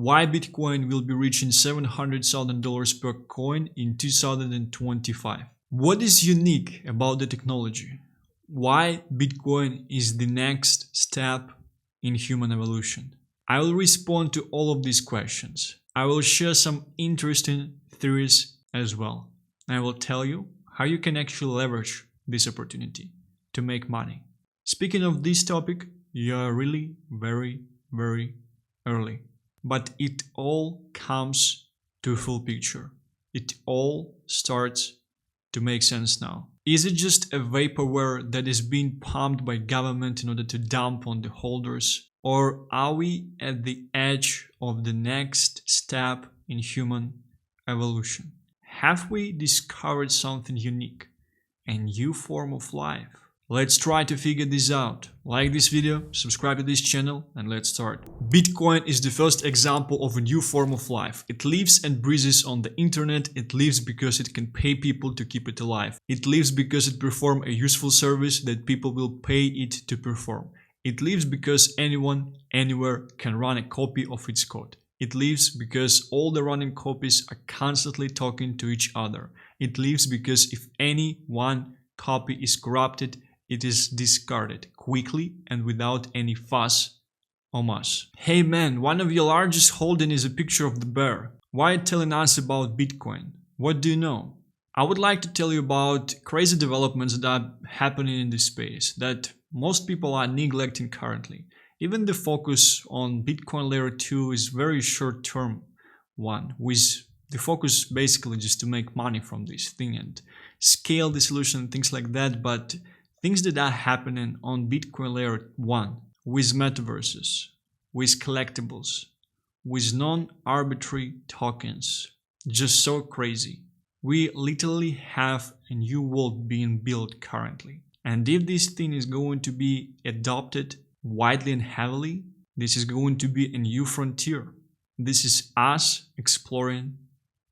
Why Bitcoin will be reaching $700,000 per coin in 2025. What is unique about the technology? Why Bitcoin is the next step in human evolution? I will respond to all of these questions. I will share some interesting theories as well. I will tell you how you can actually leverage this opportunity to make money. Speaking of this topic, you are really very early. But it all comes to a full picture. It all starts to make sense now. Is it just a vaporware that is being pumped by government in order to dump on the holders? Or are we at the edge of the next step in human evolution? Have we discovered something unique, a new form of life? Let's try to figure this out. Like this video, subscribe to this channel, and let's start. Bitcoin is the first example of a new form of life. It lives and breathes on the internet. It lives because it can pay people to keep it alive. It lives because it performs a useful service that people will pay it to perform. It lives because anyone, anywhere can run a copy of its code. It lives because all the running copies are constantly talking to each other. It lives because if any one copy is corrupted, it is discarded quickly and without any fuss or muss. Hey man, one of your largest holdings is a picture of the bear. Why are you telling us about Bitcoin? What do you know? I would like to tell you about crazy developments that are happening in this space that most people are neglecting currently. Even the focus on Bitcoin layer 2 is very short-term one, with the focus basically just to make money from this thing and scale the solution and things like that. But things that are happening on Bitcoin layer 1 with metaverses, with collectibles, with non-arbitrary tokens, just so crazy. We literally have a new world being built currently. And if this thing is going to be adopted widely and heavily, this is going to be a new frontier. This is us exploring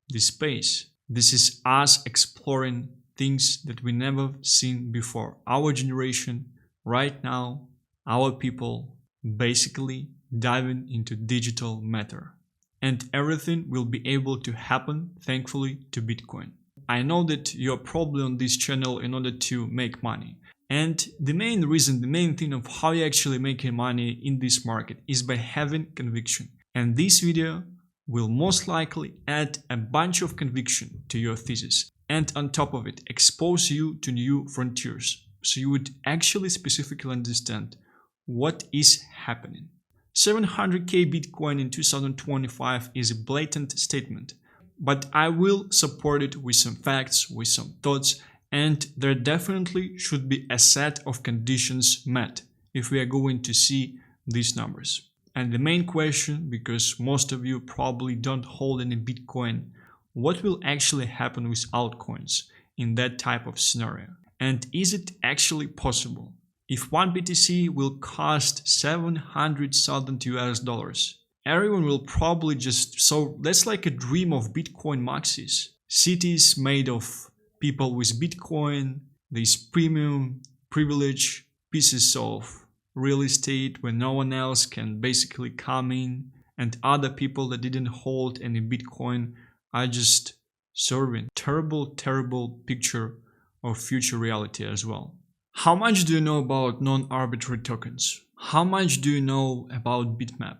the space. This is us exploring things that we never seen before. Our generation, right now, our people basically diving into digital matter. And everything will be able to happen, thankfully, to Bitcoin. I know that you're probably on this channel in order to make money. And the main reason, the main thing of how you're actually making money in this market is by having conviction. And this video will most likely add a bunch of conviction to your thesis. And on top of it, expose you to new frontiers. So you would actually specifically understand what is happening. 700k Bitcoin in 2025 is a blatant statement. But I will support it with some facts, with some thoughts, and there definitely should be a set of conditions met if we are going to see these numbers. And the main question, because most of you probably don't hold any Bitcoin, what will actually happen with altcoins in that type of scenario? And is it actually possible? If one BTC will cost 700,000 US dollars, everyone will probably so that's like a dream of Bitcoin maxis. Cities made of people with Bitcoin, these premium privilege pieces of real estate where no one else can basically come in, and other people that didn't hold any Bitcoin are just serving. Terrible picture of future reality as well. How much do you know about non-arbitrary tokens? How much do you know about Bitmap?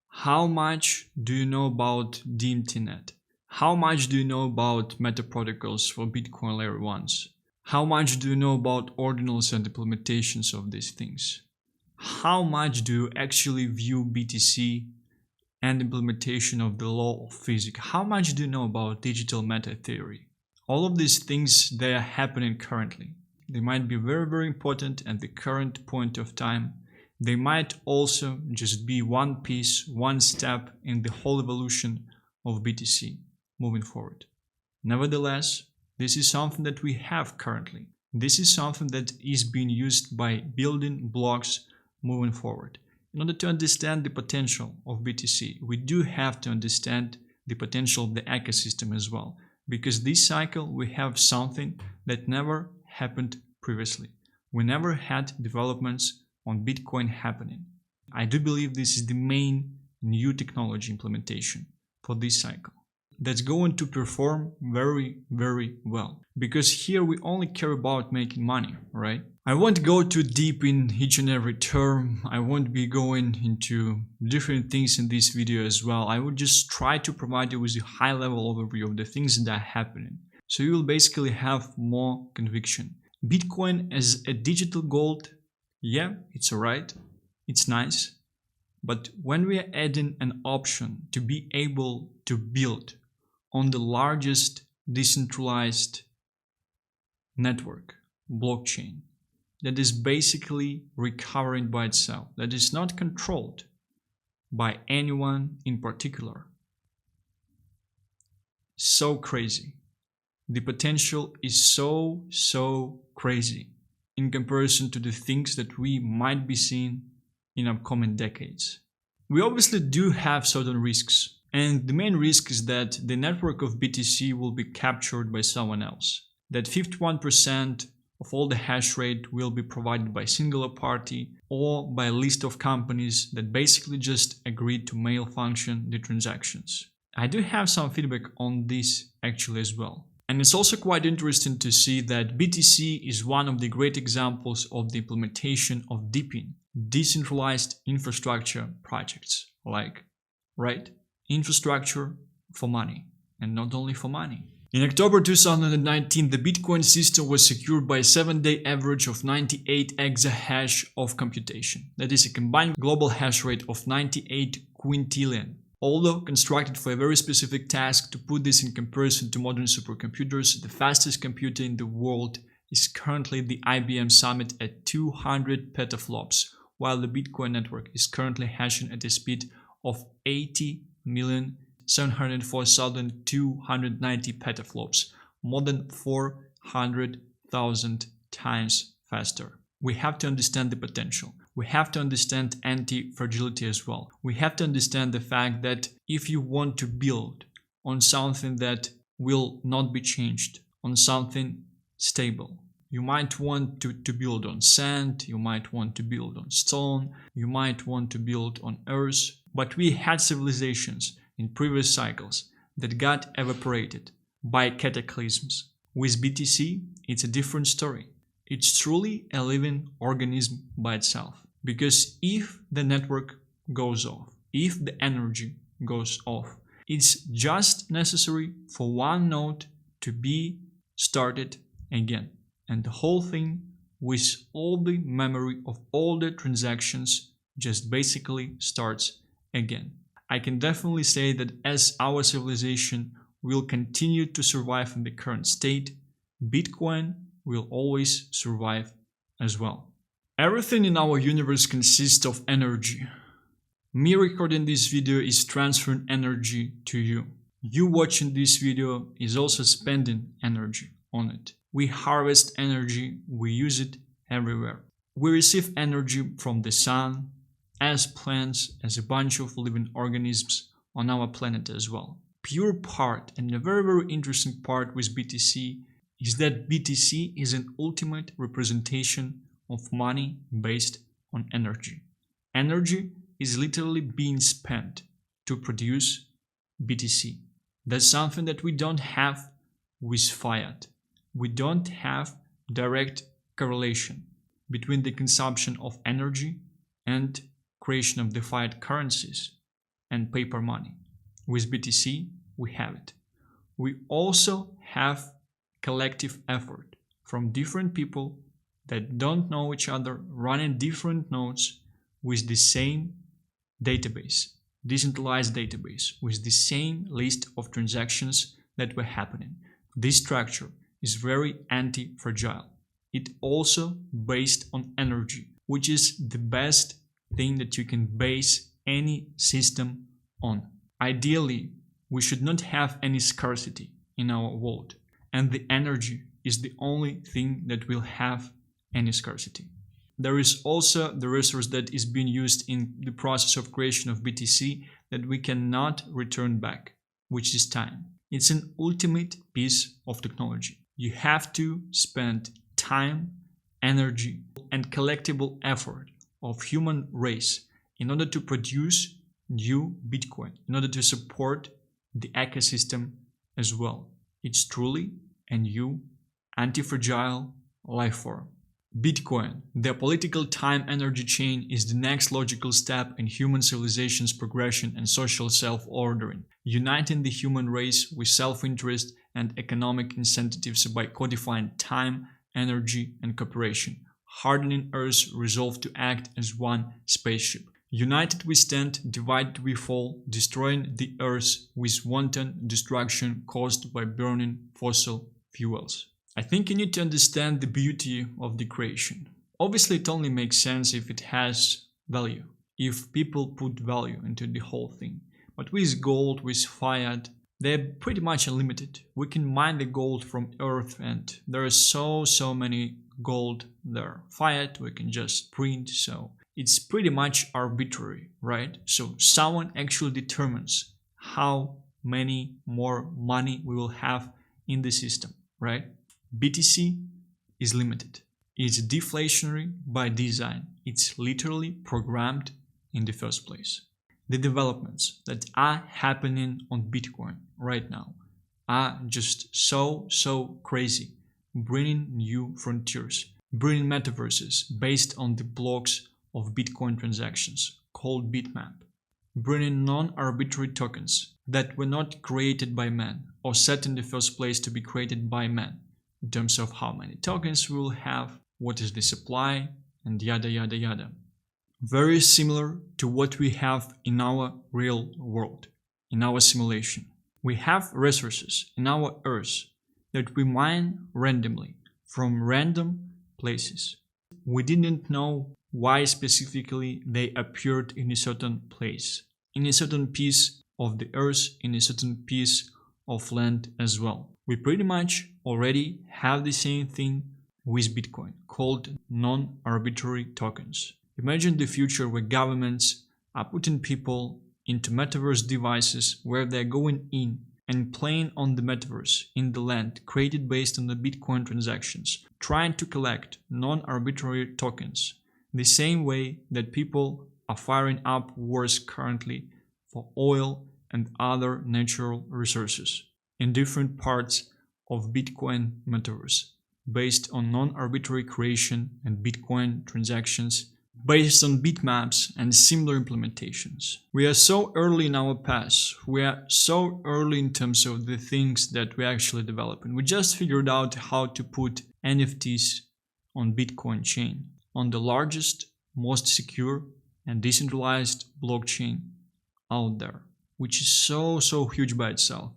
How much do you know about DMTNet? How much do you know about meta protocols for Bitcoin layer 1s? How much do you know about ordinals and implementations of these things? How much do you actually view BTC and implementation of the law of physics? How much do you know about digital meta theory? All of these things, they are happening currently. They might be very important at the current point of time. They might also just be one piece, one step in the whole evolution of BTC moving forward. Nevertheless, this is something that we have currently. This is something that is being used by building blocks moving forward. In order to understand the potential of BTC, we do have to understand the potential of the ecosystem as well. Because this cycle, we have something that never happened previously. We never had developments on Bitcoin happening. I do believe this is the main new technology implementation for this cycle that's going to perform very, very well. Because here we only care about making money, right? I won't go too deep in each and every term. I won't be going into different things in this video as well. I would just try to provide you with a high-level overview of the things that are happening. So you will basically have more conviction. Bitcoin as a digital gold, yeah, it's alright. It's nice. But when we are adding an option to be able to build on the largest decentralized network, blockchain, that is basically recovering by itself, that is not controlled by anyone in particular. So crazy. The potential is so crazy in comparison to the things that we might be seeing in upcoming decades. We obviously do have certain risks. And the main risk is that the network of BTC will be captured by someone else. That 51% of all the hash rate will be provided by a singular party or by a list of companies that basically just agreed to malfunction the transactions. I do have some feedback on this actually as well. And it's also quite interesting to see that BTC is one of the great examples of the implementation of DePIN, decentralized infrastructure projects, right? Infrastructure for money, and not only for money. In October 2019, the Bitcoin system was secured by a 7-day average of 98 exahash of computation. That is a combined global hash rate of 98 quintillion. Although constructed for a very specific task, to put this in comparison to modern supercomputers, the fastest computer in the world is currently the IBM Summit at 200 petaflops, while the Bitcoin network is currently hashing at a speed of 80,704,290 petaflops, more than 400,000 times faster. We have to understand the potential. We have to understand anti-fragility as well. We have to understand the fact that if you want to build on something that will not be changed, on something stable, you might want to build on sand, you might want to build on stone, you might want to build on earth. But we had civilizations in previous cycles that got evaporated by cataclysms. With BTC, it's a different story. It's truly a living organism by itself. Because if the network goes off, if the energy goes off, it's just necessary for one node to be started again. And the whole thing, with all the memory of all the transactions, just basically starts again. I can definitely say that as our civilization will continue to survive in the current state, Bitcoin will always survive as well. Everything in our universe consists of energy. Me recording this video is transferring energy to you. You watching this video is also spending energy on it. We harvest energy, we use it everywhere. We receive energy from the sun, as plants, as a bunch of living organisms on our planet as well. Pure part and a very interesting part with BTC is that BTC is an ultimate representation of money based on energy. Energy is literally being spent to produce BTC. That's something that we don't have with fiat. We don't have direct correlation between the consumption of energy and creation of the fiat currencies and paper money. With BTC, we have it. We also have collective effort from different people that don't know each other, running different nodes with the same database, decentralized database, with the same list of transactions that were happening. This structure is very anti-fragile. It also based on energy, which is the best thing that you can base any system on. Ideally, we should not have any scarcity in our world, and the energy is the only thing that will have any scarcity. There is also the resource that is being used in the process of creation of BTC that we cannot return back, which is time. It's an ultimate piece of technology. You have to spend time, energy, and collectible effort of human race in order to produce new Bitcoin in order to support the ecosystem as well. It's truly a new anti-fragile life form. Bitcoin, the political time-energy chain, is the next logical step in human civilization's progression and social self-ordering, uniting the human race with self-interest and economic incentives by codifying time, energy, and cooperation, hardening Earth's resolve to act as one spaceship. United we stand, divided we fall, destroying the Earth with wanton destruction caused by burning fossil fuels. I think you need to understand the beauty of the creation. Obviously, it only makes sense if it has value, if people put value into the whole thing. But with gold, with fiat, they're pretty much unlimited. We can mine the gold from Earth, and there are so many gold there. Fiat, we can just print, so it's pretty much arbitrary, right? So someone actually determines how many more money we will have in the system, right? BTC is limited. It's deflationary by design. It's literally programmed in the first place. The developments that are happening on Bitcoin right now are just so crazy, bringing new frontiers, bringing metaverses based on the blocks of Bitcoin transactions called bitmap, bringing non-arbitrary tokens that were not created by man or set in the first place to be created by man, in terms of how many tokens we will have, what is the supply, and yada yada yada. Very similar to what we have in our real world, in our simulation. We have resources in our Earth that we mine randomly from random places. We didn't know why specifically they appeared in a certain place, in a certain piece of the Earth, in a certain piece of land as well. We pretty much already have the same thing with Bitcoin, called non-arbitrary tokens. Imagine the future where governments are putting people into metaverse devices where they're going in and playing on the metaverse in the land created based on the Bitcoin transactions, trying to collect non-arbitrary tokens, the same way that people are firing up wars currently for oil and other natural resources in different parts of Bitcoin metaverse, based on non-arbitrary creation and Bitcoin transactions, based on bitmaps and similar implementations. We are so early in our path, we are so early in terms of the things that we actually develop, and we just figured out how to put NFTs on Bitcoin chain, on the largest, most secure and decentralized blockchain out there, which is so huge by itself.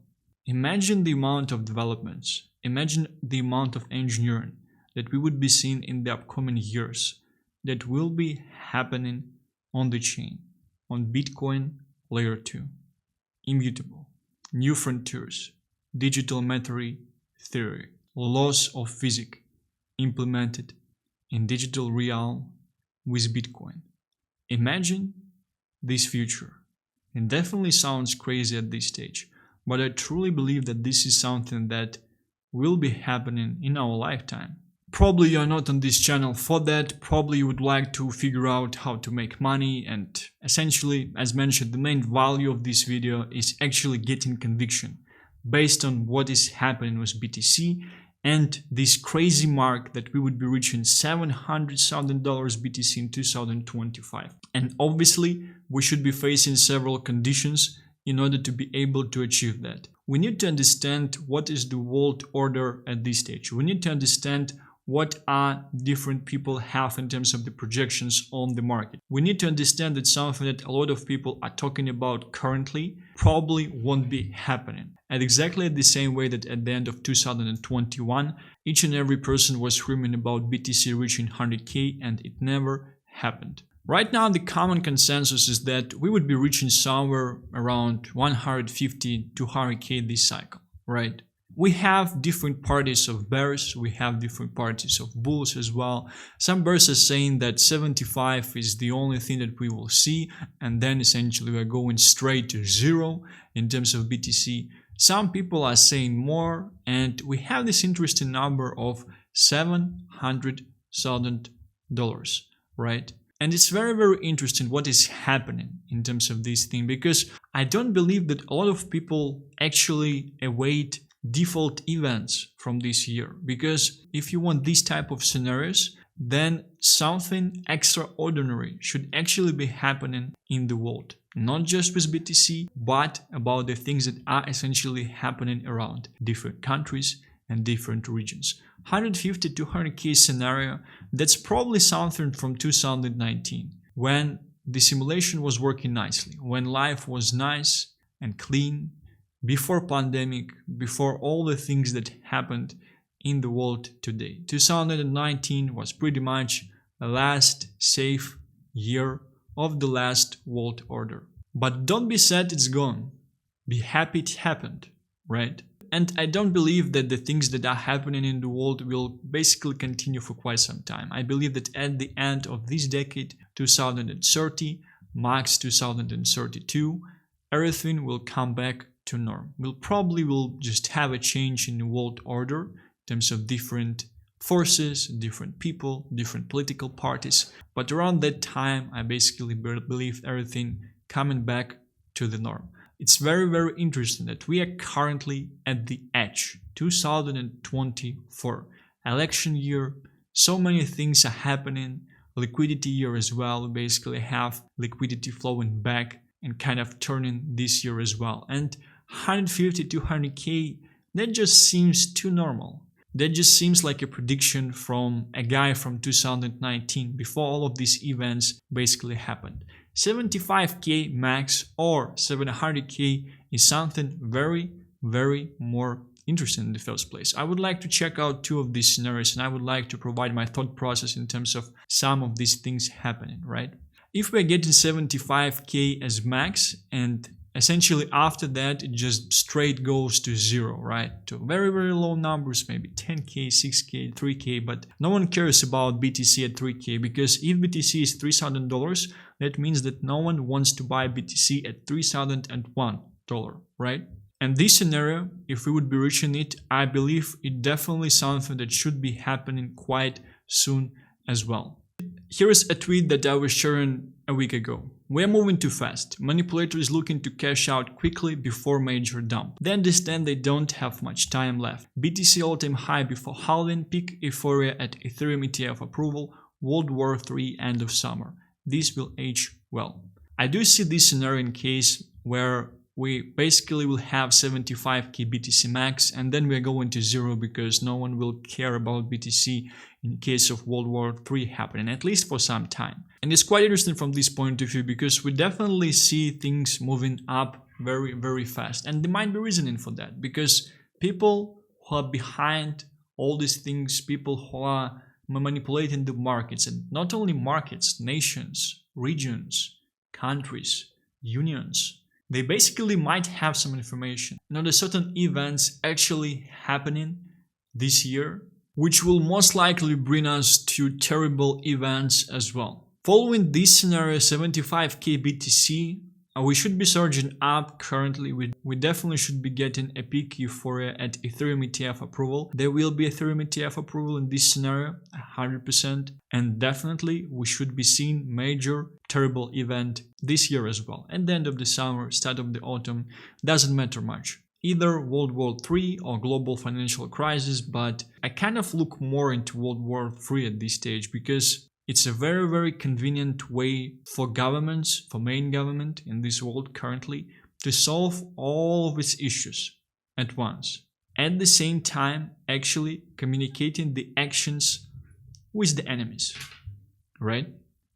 Imagine the amount of developments, imagine the amount of engineering that we would be seeing in the upcoming years that will be happening on the chain, on Bitcoin layer 2. Immutable, new frontiers, digital matter theory, laws of physics implemented in digital realm with Bitcoin. Imagine this future. It definitely sounds crazy at this stage, but I truly believe that this is something that will be happening in our lifetime. Probably you're not on this channel for that, probably you would like to figure out how to make money, and essentially, as mentioned, the main value of this video is actually getting conviction based on what is happening with BTC and this crazy mark that we would be reaching $700,000 BTC in 2025. And obviously, we should be facing several conditions in order to be able to achieve that. We need to understand what is the world order at this stage. We need to understand what are different people have in terms of the projections on the market. We need to understand that something that a lot of people are talking about currently probably won't be happening. And exactly the same way that at the end of 2021, each and every person was screaming about BTC reaching 100K and it never happened. Right now, the common consensus is that we would be reaching somewhere around 150 to 100K this cycle, right? We have different parties of bears, we have different parties of bulls as well. Some bears are saying that 75 is the only thing that we will see, and then essentially we're going straight to zero in terms of BTC. Some people are saying more, and we have this interesting number of $700,000, right? And it's very, very interesting what is happening in terms of this thing, because I don't believe that a lot of people actually await default events from this year. Because if you want these type of scenarios, then something extraordinary should actually be happening in the world. Not just with BTC, but about the things that are essentially happening around different countries and different regions. 150 to 200k scenario, that's probably something from 2019, when the simulation was working nicely, when life was nice and clean, before pandemic, before all the things that happened in the world today. 2019 was pretty much the last safe year of the last world order. But don't be sad it's gone. Be happy it happened, right? And I don't believe that the things that are happening in the world will basically continue for quite some time. I believe that at the end of this decade, 2030, max 2032, everything will come back to norm. We'll probably just have a change in the world order in terms of different forces, different people, different political parties. But around that time, I basically believe everything coming back to the norm. It's very, very interesting that we are currently at the edge. 2024, election year, so many things are happening. Liquidity year as well. We basically have liquidity flowing back and kind of turning this year as well. And 150 to 200k, that just seems too normal. That just seems like a prediction from a guy from 2019, before all of these events basically happened. 75k max or 700k is something very, very more interesting in the first place. I would like to check out two of these scenarios, and I would like to provide my thought process in terms of some of these things happening, right? If we're getting 75k as max, and essentially after that it just straight goes to zero, right? To very, very low numbers, maybe 10k, 6k, 3k, but no one cares about BTC at 3k, because if BTC is $3,000, that means that no one wants to buy BTC at $3,001, right? And this scenario, if we would be reaching it, I believe it definitely something that should be happening quite soon as well. Here is a tweet that I was sharing a week ago. We're moving too fast. Manipulator is looking to cash out quickly before major dump. They understand they don't have much time left. BTC all-time high before halving, peak euphoria at Ethereum ETF approval, World War III end of summer. This will age well. I do see this scenario in case where we basically will have 75k BTC max, and then we're going to zero because no one will care about BTC in case of World War III happening, at least for some time. And it's quite interesting from this point of view, because we definitely see things moving up very, very fast. And there might be reasoning for that, because people who are behind all these things, people who are manipulating the markets, and not only markets, nations, regions, countries, unions, they basically might have some information. There's certain events actually happening this year, which will most likely bring us to terrible events as well. Following this scenario, 75k BTC, we should be surging up currently. We definitely should be getting a peak euphoria at Ethereum ETF approval. There will be Ethereum ETF approval in this scenario, 100%. And definitely we should be seeing major terrible event this year as well. At the end of the summer, start of the autumn, doesn't matter much. Either World War III or global financial crisis, but I kind of look more into World War III at this stage, because it's a very, very convenient way for governments, for main government in this world currently, to solve all of its issues at once. At the same time, actually communicating the actions with the enemies, right?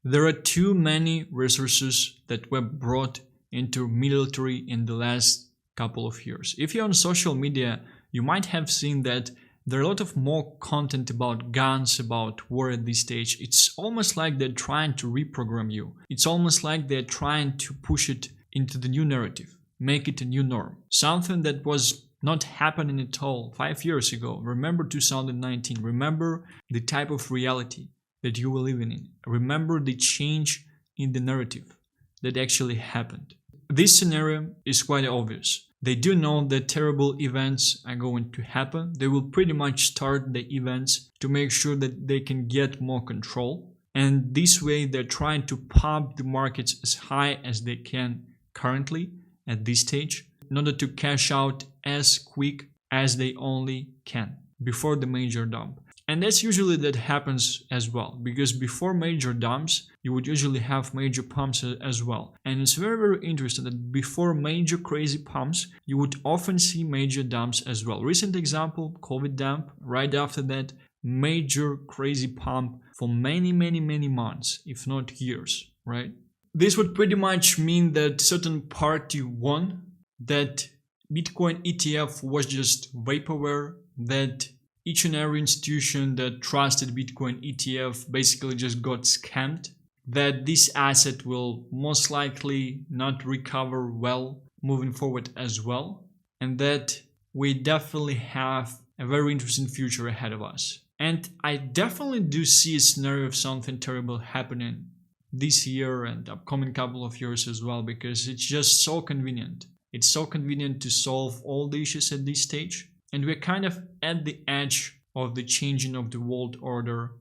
There are too many resources that were brought into military in the last couple of years. If you're on social media, you might have seen that there are a lot of more content about guns, about war at this stage. It's almost like they're trying to reprogram you. It's almost like they're trying to push it into the new narrative, make it a new norm. Something that was not happening at all 5 years ago. Remember 2019. Remember the type of reality that you were living in. Remember the change in the narrative that actually happened. This scenario is quite obvious. They do know that terrible events are going to happen. They will pretty much start the events to make sure that they can get more control. And this way they're trying to pump the markets as high as they can currently at this stage in order to cash out as quick as they only can before the major dump. And that's usually that happens as well, because before major dumps you would usually have major pumps as well. And it's very, very interesting that before major crazy pumps you would often see major dumps as well. Recent example, COVID dump. Right after that, major crazy pump for many months, if not years, right? This would pretty much mean that certain party won, that Bitcoin ETF was just vaporware, that each and every institution that trusted Bitcoin ETF basically just got scammed, that this asset will most likely not recover well moving forward as well, and that we definitely have a very interesting future ahead of us. And I definitely do see a scenario of something terrible happening this year and upcoming couple of years as well, because it's just so convenient. It's so convenient to solve all the issues at this stage. And we're kind of at the edge of the changing of the world order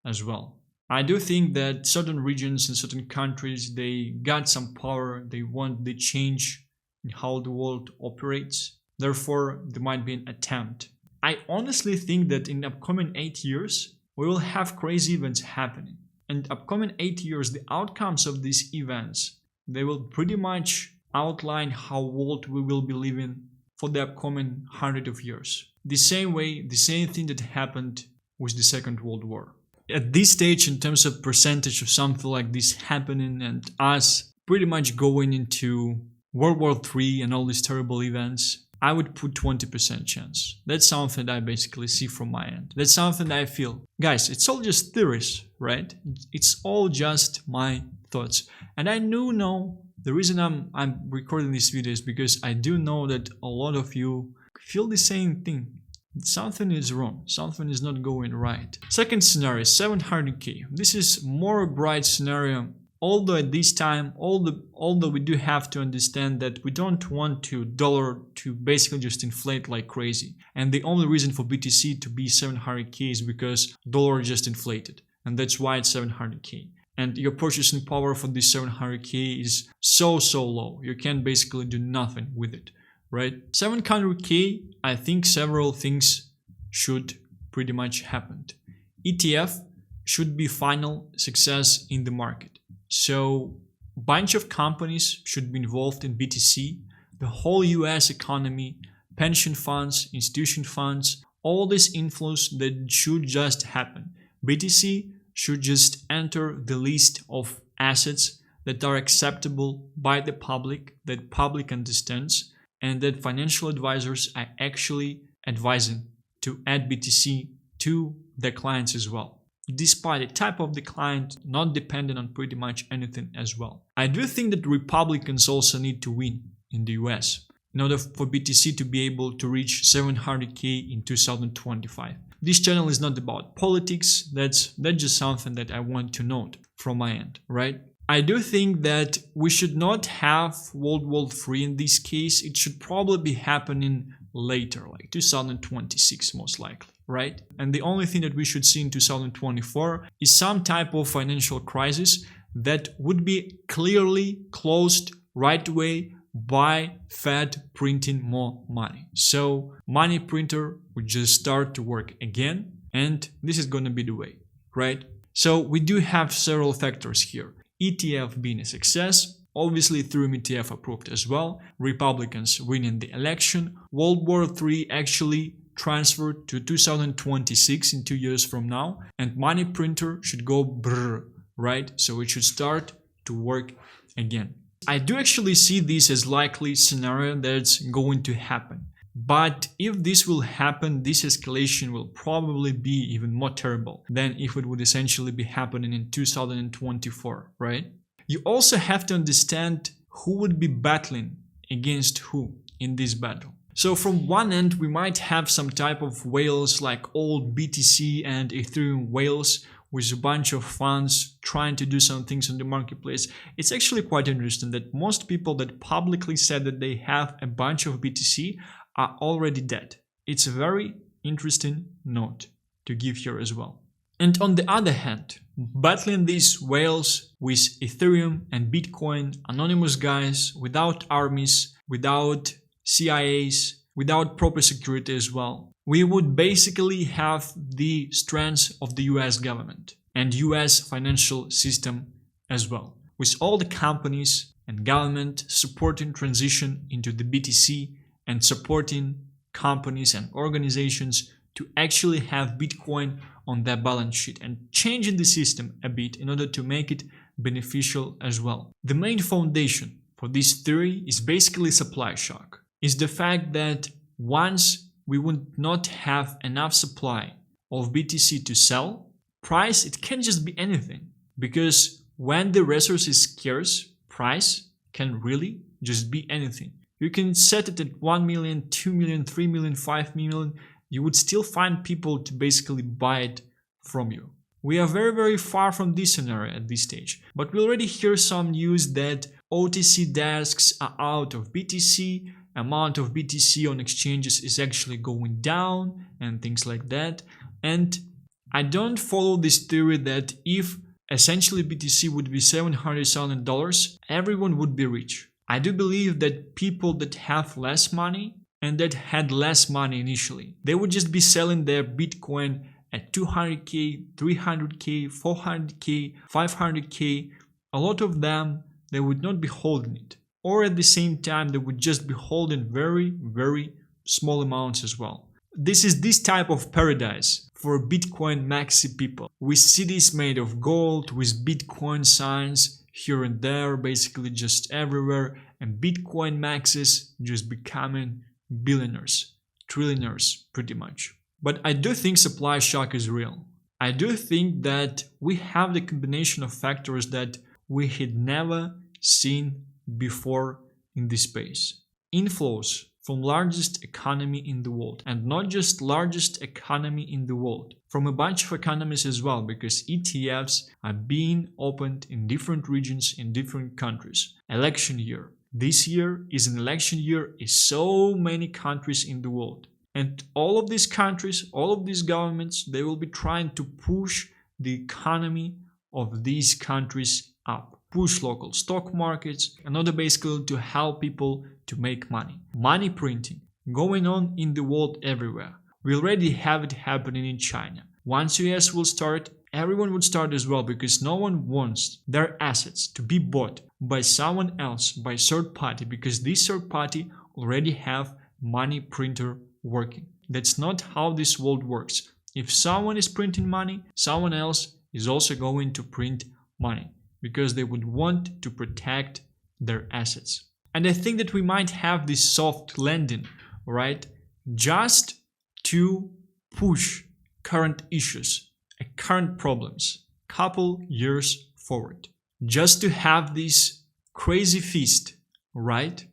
as well. I do think that certain regions and certain countries, they got some power. They want the change in how the world operates. Therefore, there might be an attempt. I honestly think that in the upcoming 8 years, we will have crazy events happening. And upcoming 8 years, the outcomes of these events, they will pretty much outline how world we will be living for the upcoming 100 of years. The same way, the same thing that happened with the Second World War. At this stage, in terms of percentage of something like this happening and us pretty much going into World War III and all these terrible events, I would put 20% chance. That's something that I basically see from my end. That's something that I feel. Guys, it's all just theories, right? It's all just my thoughts. And I do know the reason I'm recording this video is because I do know that a lot of you feel the same thing. Something is wrong. Something is not going right. Second scenario, 700k. This is more bright scenario. Although at this time, although we do have to understand that we don't want dollar to basically just inflate like crazy. And the only reason for BTC to be 700k is because dollar just inflated. And that's why it's 700k. And your purchasing power for this 700k is so low. You can basically do nothing with it, right? 700k, I think several things should pretty much happen. ETF should be final success in the market. So a bunch of companies should be involved in BTC, the whole US economy, pension funds, institution funds, all this inflows that should just happen. BTC should just enter the list of assets that are acceptable by the public, that public understands, and that financial advisors are actually advising to add BTC to their clients as well. Despite the type of the client, not dependent on pretty much anything as well. I do think that Republicans also need to win in the US in order for BTC to be able to reach 700k in 2025. This channel is not about politics, that's just something that I want to note from my end, right? I do think that we should not have World War III in this case. It should probably be happening later, like 2026 most likely, right? And the only thing that we should see in 2024 is some type of financial crisis that would be clearly closed right away by Fed printing more money. So money printer would just start to work again, and this is going to be the way, right? So we do have several factors here. ETF being a success, obviously Ethereum ETF approved as well, Republicans winning the election, World War III actually transferred to 2026 in 2 years from now, and money printer should go brrr, right? So it should start to work again. I do actually see this as likely scenario that's going to happen. But if this will happen, this escalation will probably be even more terrible than if it would essentially be happening in 2024, right? You also have to understand who would be battling against who in this battle. So from one end, we might have some type of whales like old BTC and Ethereum whales with a bunch of funds trying to do some things on the marketplace. It's actually quite interesting that most people that publicly said that they have a bunch of BTC are already dead. It's a very interesting note to give here as well. And on the other hand, battling these whales with Ethereum and Bitcoin, anonymous guys, without armies, without CIAs, without proper security as well, we would basically have the strength of the US government and US financial system as well, with all the companies and government supporting transition into the BTC and supporting companies and organizations to actually have Bitcoin on their balance sheet and changing the system a bit in order to make it beneficial as well. The main foundation for this theory is basically supply shock. Is the fact that once we would not have enough supply of BTC to sell, price, it can just be anything. Because when the resource is scarce, price can really just be anything. You can set it at 1 million, 2 million, 3 million, 5 million. You would still find people to basically buy it from you. We are very, very far from this scenario at this stage. But we already hear some news that OTC desks are out of BTC, amount of BTC on exchanges is actually going down and things like that. And I don't follow this theory that if essentially BTC would be $700,000, everyone would be rich. I do believe that people that have less money and that had less money initially, they would just be selling their Bitcoin at 200k, 300k, 400k, 500k. A lot of them, they would not be holding it. Or at the same time, they would just be holding very, very small amounts as well. This is this type of paradise for Bitcoin maxi people, with cities made of gold, with Bitcoin signs here and there, basically just everywhere, and Bitcoin maxis just becoming billionaires, trillionaires pretty much. But I do think supply shock is real. I do think that we have the combination of factors that we had never seen before in this space. Inflows from largest economy in the world, and not just largest economy in the world, from a bunch of economies as well, because ETFs are being opened in different regions in different countries. Election year. This year is an election year in so many countries in the world. And all of these countries, all of these governments, they will be trying to push the economy of these countries up. Push local stock markets in order basically to help people to make money. Money printing going on in the world everywhere. We already have it happening in China. Once US will start, everyone would start as well, because no one wants their assets to be bought by someone else, by third party, because this third party already have money printer working. That's not how this world works. If someone is printing money, someone else is also going to print money, because they would want to protect their assets. And I think that we might have this soft landing, right? Just to push current issues, current problems, couple years forward. Just to have this crazy feast right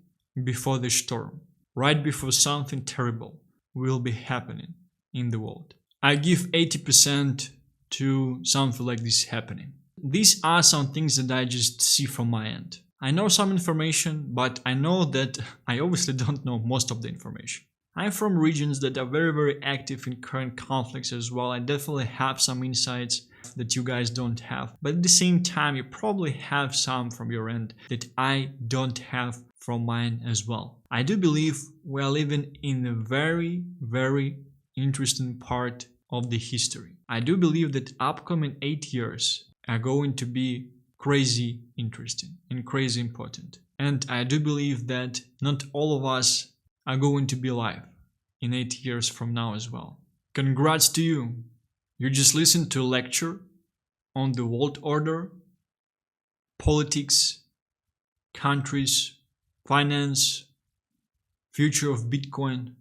before the storm, right before something terrible will be happening in the world. I give 80% to something like this happening. These are some things that I just see from my end. I know some information, but I know that I obviously don't know most of the information. I'm from regions that are very, very active in current conflicts as well. I definitely have some insights that you guys don't have. But at the same time, you probably have some from your end that I don't have from mine as well. I do believe we are living in a very, very interesting part of the history. I do believe that upcoming 8 years are going to be crazy interesting and crazy important. And I do believe that not all of us are going to be alive in 8 years from now as well. Congrats to you. You just listened to a lecture on the world order, politics, countries, finance, future of Bitcoin,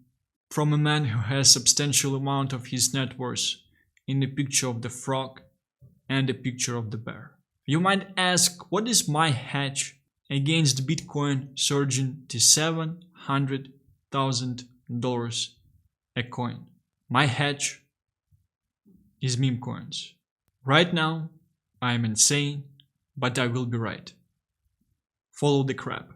from a man who has substantial amount of his net worth in a picture of the frog and a picture of the bear. You might ask, what is my hedge against Bitcoin surging to $700,000 a coin? My hedge is meme coins. Right now, I am insane, but I will be right. Follow the crab.